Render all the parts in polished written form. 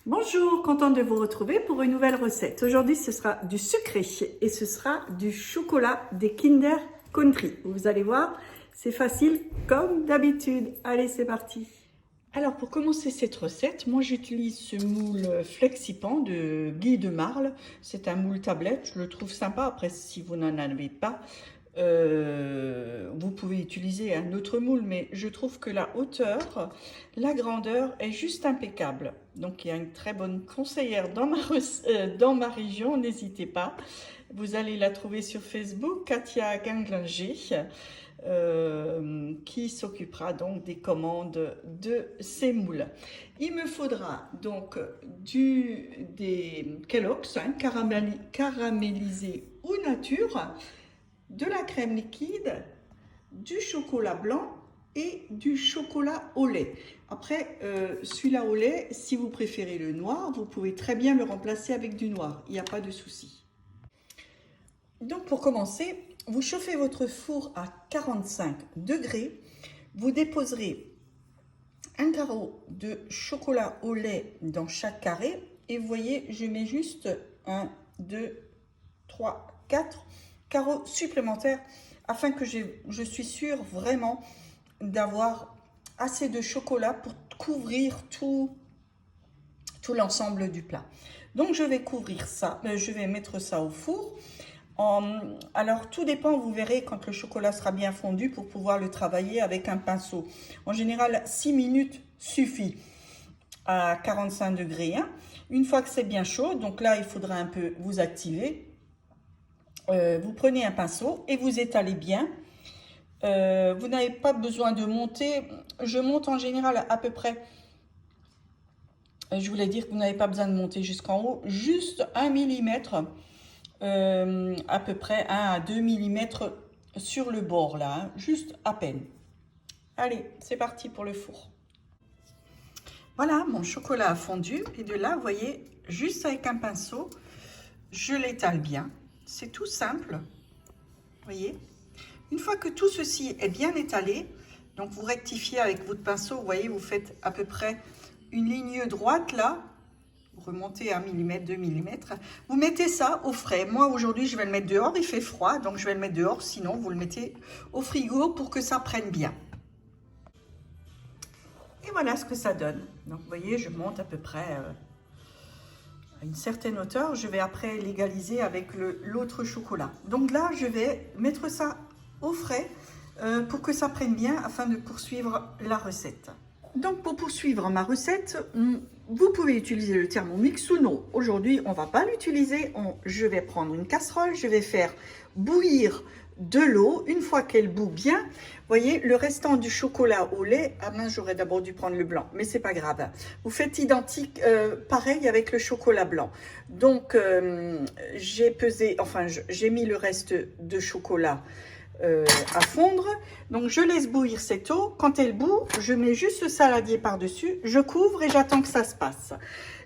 Bonjour, contente de vous retrouver pour une nouvelle recette. Aujourd'hui, ce sera du sucré et ce sera du chocolat des Kinder Country. Vous allez voir, c'est facile comme d'habitude. Allez, c'est parti. Alors, pour commencer cette recette, moi j'utilise ce moule Flexipan de Guy de Marle. C'est un moule tablette, je le trouve sympa. Après, si vous n'en avez pas, vous pouvez utiliser un autre moule, mais je trouve que la hauteur, la grandeur est juste impeccable. Donc il y a une très bonne conseillère dans ma région, n'hésitez pas. Vous allez la trouver sur Facebook, Katia Ganglinger, qui s'occupera donc des commandes de ces moules. Il me faudra donc des Kellogg's caramélisés ou nature, de la crème liquide, du chocolat blanc et du chocolat au lait. Après, celui-là au lait, si vous préférez le noir, vous pouvez très bien le remplacer avec du noir. Il n'y a pas de souci. Donc pour commencer, vous chauffez votre four à 45 degrés. Vous déposerez un carreau de chocolat au lait dans chaque carré. Et vous voyez, je mets juste 1, 2, 3, 4 carreaux supplémentaires afin que je suis sûre vraiment d'avoir assez de chocolat pour couvrir tout l'ensemble du plat. Donc je vais couvrir ça, je vais mettre ça au four. Alors tout dépend, vous verrez quand le chocolat sera bien fondu pour pouvoir le travailler avec un pinceau. En général, 6 minutes suffit à 45 degrés. Une fois que c'est bien chaud, donc là il faudra un peu vous activer. Vous prenez un pinceau et vous étalez bien. Vous n'avez pas besoin de monter. Je monte en général à peu près. Je voulais dire que vous n'avez pas besoin de monter jusqu'en haut. Juste 1 mm, à peu près 1 à 2 mm sur le bord là. Juste à peine. Allez, c'est parti pour le four. Voilà, mon chocolat a fondu. Et de là, vous voyez, juste avec un pinceau, je l'étale bien. C'est tout simple, vous voyez. Une fois que tout ceci est bien étalé, donc vous rectifiez avec votre pinceau, vous voyez, vous faites à peu près une ligne droite là, vous remontez 1 mm, 2 mm, vous mettez ça au frais. Moi aujourd'hui je vais le mettre dehors, il fait froid, donc je vais le mettre dehors, sinon vous le mettez au frigo pour que ça prenne bien. Et voilà ce que ça donne. Donc vous voyez, je monte à peu près une certaine hauteur, je vais après l'égaliser avec l'autre chocolat. Donc là, je vais mettre ça au frais pour que ça prenne bien afin de poursuivre la recette. Donc pour poursuivre ma recette, vous pouvez utiliser le Thermomix ou non. Aujourd'hui, on ne va pas l'utiliser. Je vais prendre une casserole, je vais faire bouillir de l'eau. Une fois qu'elle bout bien, vous voyez, le restant du chocolat au lait, ah mince, j'aurais d'abord dû prendre le blanc, mais c'est pas grave. Vous faites identique, pareil avec le chocolat blanc. Donc, j'ai pesé, enfin, j'ai mis le reste de chocolat à fondre. Donc, je laisse bouillir cette eau. Quand elle bout, je mets juste le saladier par-dessus, je couvre et j'attends que ça se passe.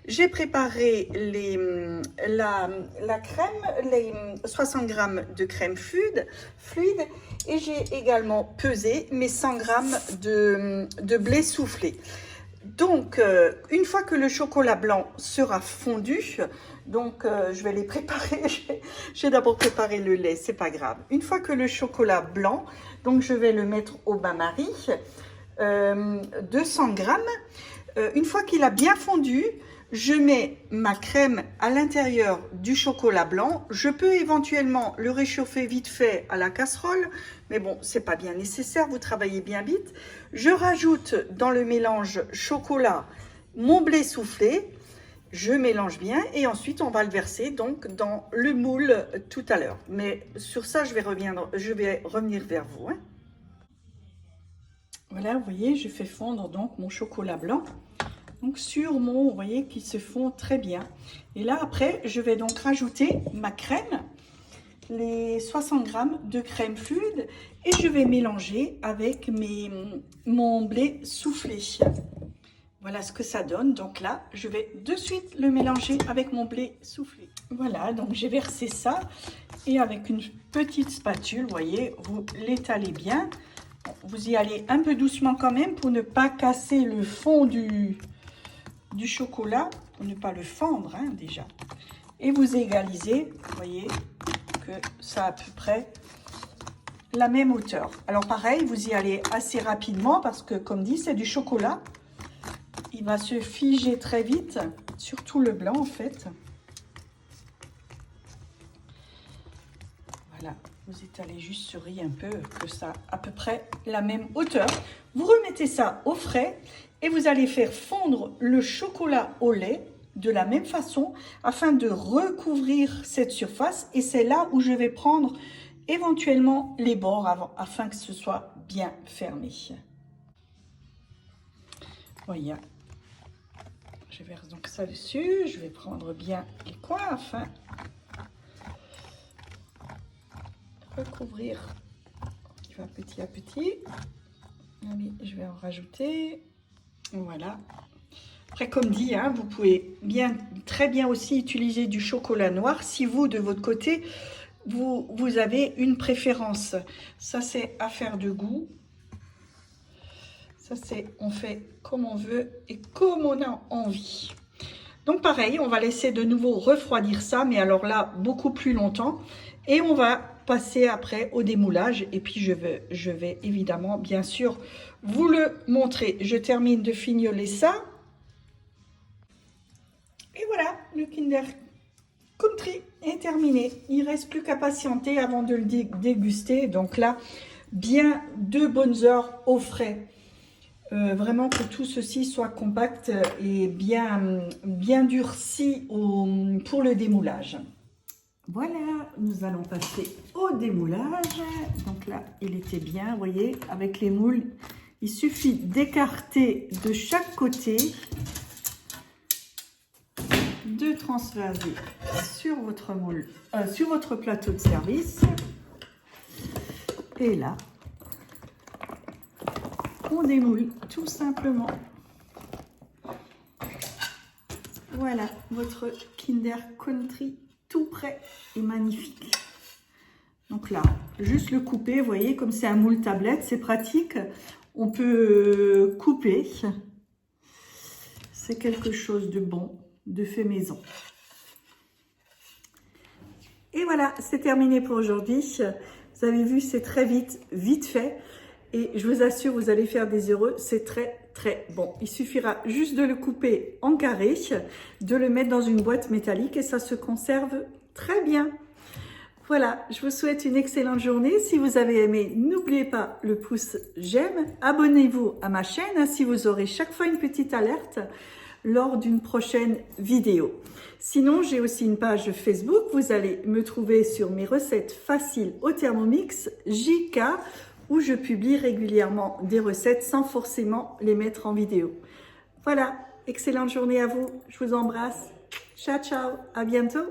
J'ai préparé la crème, les 60 g de crème fluide et j'ai également pesé mes 100 g de blé soufflé. Donc, une fois que le chocolat blanc sera fondu, donc je vais les préparer. J'ai d'abord préparé le lait, c'est pas grave. Une fois que le chocolat blanc, donc je vais le mettre au bain-marie, 200 g. Une fois qu'il a bien fondu, je mets ma crème à l'intérieur du chocolat blanc. Je peux éventuellement le réchauffer vite fait à la casserole, mais bon, c'est pas bien nécessaire, vous travaillez bien vite. Je rajoute dans le mélange chocolat mon blé soufflé, je mélange bien et ensuite on va le verser donc dans le moule tout à l'heure. Mais sur ça, je vais revenir vers vous. Voilà, vous voyez, je fais fondre donc mon chocolat blanc. Donc sur mon, vous voyez, qui se fond très bien. Et là, après, je vais donc rajouter ma crème, les 60 g de crème fluide, et je vais mélanger avec mon blé soufflé. Voilà ce que ça donne. Donc là, je vais de suite le mélanger avec mon blé soufflé. Voilà, donc j'ai versé ça, et avec une petite spatule, vous voyez, vous l'étalez bien. Vous y allez un peu doucement quand même pour ne pas casser le fond du du chocolat pour ne pas le fendre hein, déjà. Et vous égalisez, vous voyez que ça a à peu près la même hauteur. Alors pareil, vous y allez assez rapidement parce que comme dit, c'est du chocolat. Il va se figer très vite, surtout le blanc en fait. Voilà, vous étalez juste sur riz un peu, que ça a à peu près la même hauteur. Vous remettez ça au frais et vous allez faire fondre le chocolat au lait de la même façon afin de recouvrir cette surface. Et c'est là où je vais prendre éventuellement les bords afin que ce soit bien fermé. Voyez, je verse donc ça dessus. Je vais prendre bien les coins afin de recouvrir. Il va petit à petit. Allez, je vais en rajouter. Voilà. Après, comme dit, hein, vous pouvez très bien aussi utiliser du chocolat noir si vous, de votre côté, vous avez une préférence. Ça, c'est affaire de goût. Ça, c'est on fait comme on veut et comme on a envie. Donc, pareil, on va laisser de nouveau refroidir ça, mais alors là, beaucoup plus longtemps. Et on va passer après au démoulage. Et puis, je vais évidemment, bien sûr, vous le montrer. Je termine de fignoler ça. Et voilà, le Kinder Country est terminé. Il ne reste plus qu'à patienter avant de le déguster. Donc là, bien 2 bonnes heures au frais. Vraiment que tout ceci soit compact et bien durci pour le démoulage. Voilà, nous allons passer au démoulage. Donc là, il était bien, vous voyez, avec les moules. Il suffit d'écarter de chaque côté, de transvaser sur votre moule, sur votre plateau de service. Et là, on démoule tout simplement. Voilà, votre Kinder Country tout prêt et magnifique. Donc là, juste le couper, vous voyez, comme c'est un moule tablette, c'est pratique. On peut couper. C'est quelque chose de bon, de fait maison. Et voilà, c'est terminé pour aujourd'hui. Vous avez vu, c'est très vite fait. Et je vous assure, vous allez faire des heureux. C'est très bon. Il suffira juste de le couper en carré, de le mettre dans une boîte métallique et ça se conserve très bien. Voilà, je vous souhaite une excellente journée. Si vous avez aimé, n'oubliez pas le pouce j'aime. Abonnez-vous à ma chaîne, ainsi vous aurez chaque fois une petite alerte lors d'une prochaine vidéo. Sinon, j'ai aussi une page Facebook. Vous allez me trouver sur mes recettes faciles au Thermomix JK, où je publie régulièrement des recettes sans forcément les mettre en vidéo. Voilà, excellente journée à vous. Je vous embrasse. Ciao, ciao, à bientôt.